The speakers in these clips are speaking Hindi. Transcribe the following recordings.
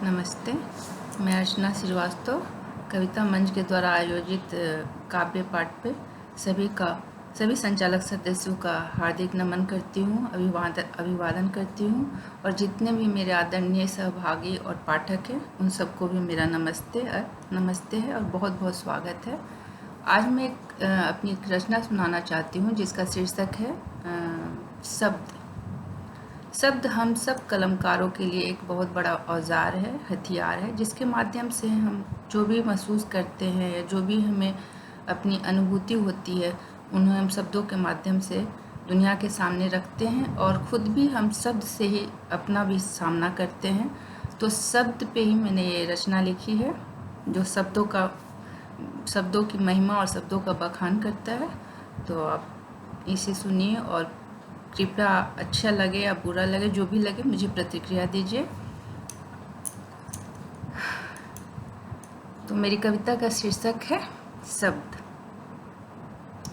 नमस्ते। मैं अर्चना श्रीवास्तव कविता मंच के द्वारा आयोजित काव्य पाठ पे सभी संचालक सदस्यों का हार्दिक नमन करती हूँ, अभिवादन करती हूँ और जितने भी मेरे आदरणीय सहभागी और पाठक हैं उन सबको भी मेरा नमस्ते है और बहुत बहुत स्वागत है। आज मैं अपनी एक रचना सुनाना चाहती हूँ जिसका शीर्षक है शब्द हम सब कलमकारों के लिए एक बहुत बड़ा औजार है, हथियार है, जिसके माध्यम से हम जो भी महसूस करते हैं या जो भी हमें अपनी अनुभूति होती है उन्हें हम शब्दों के माध्यम से दुनिया के सामने रखते हैं और ख़ुद भी हम शब्द से ही अपना भी सामना करते हैं। तो शब्द पे ही मैंने ये रचना लिखी है जो शब्दों की महिमा और शब्दों का बखान करता है। तो आप इसे सुनिए और कृपया अच्छा लगे या बुरा लगे, जो भी लगे मुझे प्रतिक्रिया दीजिए। तो मेरी कविता का शीर्षक है शब्द।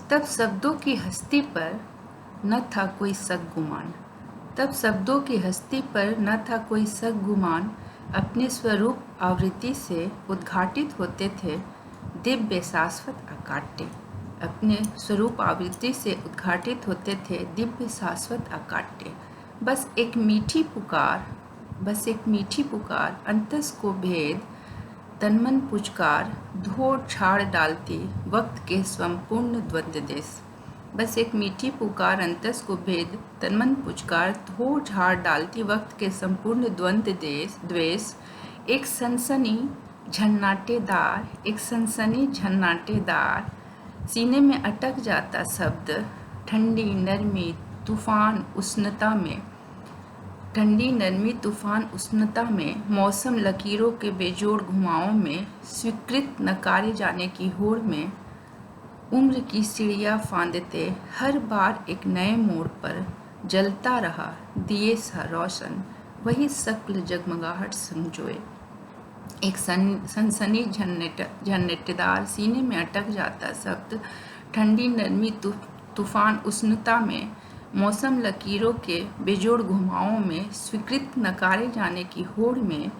तब शब्दों की हस्ती पर न था कोई शक गुमान, तब शब्दों की हस्ती पर न था कोई शक गुमान, अपने स्वरूप आवृत्ति से उद्घाटित होते थे दिव्य शाश्वत अकाट्य, अपने स्वरूप आवृत्ति से उद्घाटित होते थे दिव्य शाश्वत अकाट्य। बस एक मीठी पुकार अंतस को भेद, तन्मन पुचकार धो छाड़ डालती वक्त के संपूर्ण द्वंद्व देश। बस एक मीठी पुकार अंतस को भेद, तन्मन पुचकार धो झाड़ डालती वक्त के संपूर्ण द्वंद्व द्वेष। एक सनसनी झन्नाटेदार सीने में अटक जाता शब्द, ठंडी नरमी तूफान उष्णता में, मौसम लकीरों के बेजोड़ घुमावों में, स्वीकृत नकारे जाने की होड़ में, उम्र की सीढ़ियाँ फांदते हर बार एक नए मोड़ पर, जलता रहा दिए सा रोशन वही शक्ल जगमगाहट संजोए। एक सनसनी झन्नेटेदार सीने में अटक जाता शब्द, ठंडी नरमी तूफान उष्णता में, मौसम लकीरों के बेजोड़ घुमावों में, स्वीकृत नकारे जाने की होड़ में,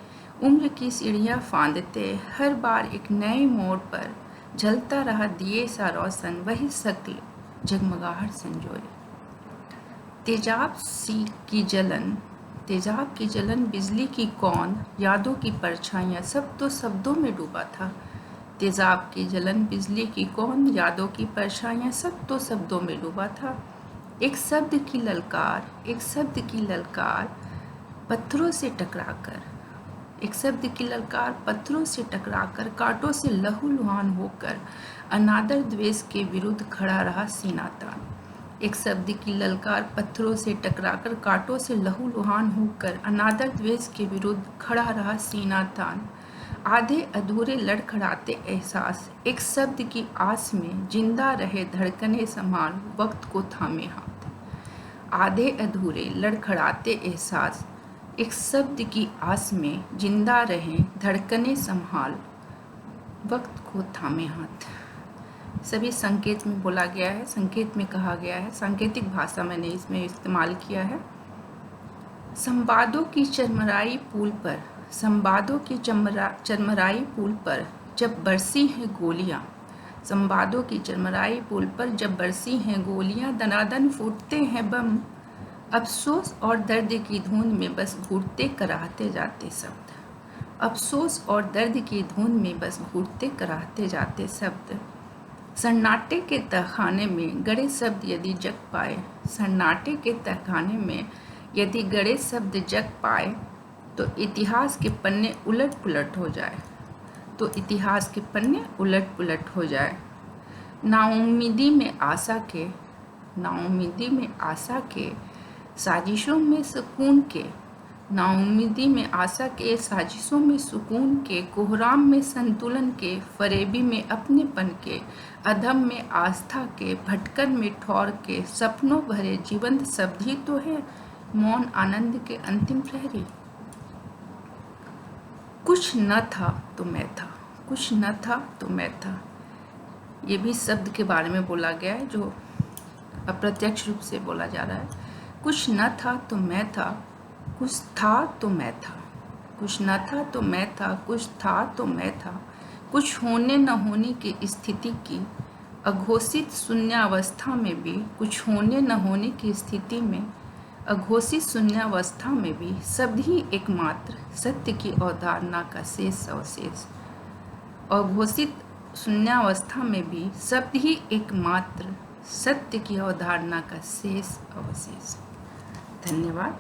उम्र की सीढ़ियाँ फांदते हर बार एक नए मोड़ पर, जलता रहा दिए सा रोशन वही शक्ल जगमगाहट संजोए। तेजाब की जलन बिजली की कौंध, यादों की परछाइयाँ, सब तो शब्दों में डूबा था। तेजाब की जलन बिजली की कौंध, यादों की परछाइयाँ, सब तो शब्दों में डूबा था। एक शब्द की ललकार पत्थरों से टकराकर, कांटों से लहूलुहान होकर, अनादर द्वेष के विरुद्ध खड़ा रहा सीना तान। एक शब्द की ललकार पत्थरों से टकराकर, कांटों से लहूलुहान होकर, अनादर द्वेष के विरुद्ध खड़ा रहा सीना तान। आधे अधूरे लड़खड़ाते एहसास, एक शब्द की आस में जिंदा रहे धड़कने संभाल वक्त को थामे हाथ। आधे अधूरे लड़खड़ाते एहसास, एक शब्द की आस में जिंदा रहे धड़कने संभाल वक्त को थामे हाथ। सभी संकेत में बोला गया है, संकेत में कहा गया है, सांकेतिक भाषा मैंने इसमें इस्तेमाल किया है। संवादों की चरमराई पुल पर जब बरसी हैं गोलियां, संवादों की चरमराई पुल पर जब बरसी हैं गोलियां, दनादन फूटते हैं बम, अफसोस और दर्द की धुन में बस घूरते कराहते जाते शब्द। अफसोस और दर्द की धुन में बस घूरते कराहते जाते शब्द। सन्नाटे के तहखाने में गड़े शब्द यदि जग पाए, सन्नाटे के तहखाने में यदि गड़े शब्द जग पाए, तो इतिहास के पन्ने उलट पुलट हो जाए। नाउम्मीदी में आशा के साजिशों में सुकून के, कोहराम में संतुलन के, फरेबी में अपनेपन के, अधम में आस्था के, भटकन में ठौर के, सपनों भरे जीवंत शब्द ही तो है मौन आनंद के अंतिम प्रहरी। कुछ न था तो मैं था। ये भी शब्द के बारे में बोला गया है जो अप्रत्यक्ष रूप से बोला जा रहा है। कुछ न था तो मैं था, कुछ था तो मैं था। कुछ न था तो मैं था, कुछ था तो मैं था, कुछ होने न होने की स्थिति की अघोषित शून्यावस्था में भी, कुछ होने न होने की स्थिति में अघोषित शून्यावस्था में भी शब्द ही एकमात्र सत्य की अवधारणा का शेष अवशेष। अघोषित शून्यावस्था में भी शब्द ही एकमात्र सत्य की अवधारणा का शेष अवशेष। धन्यवाद।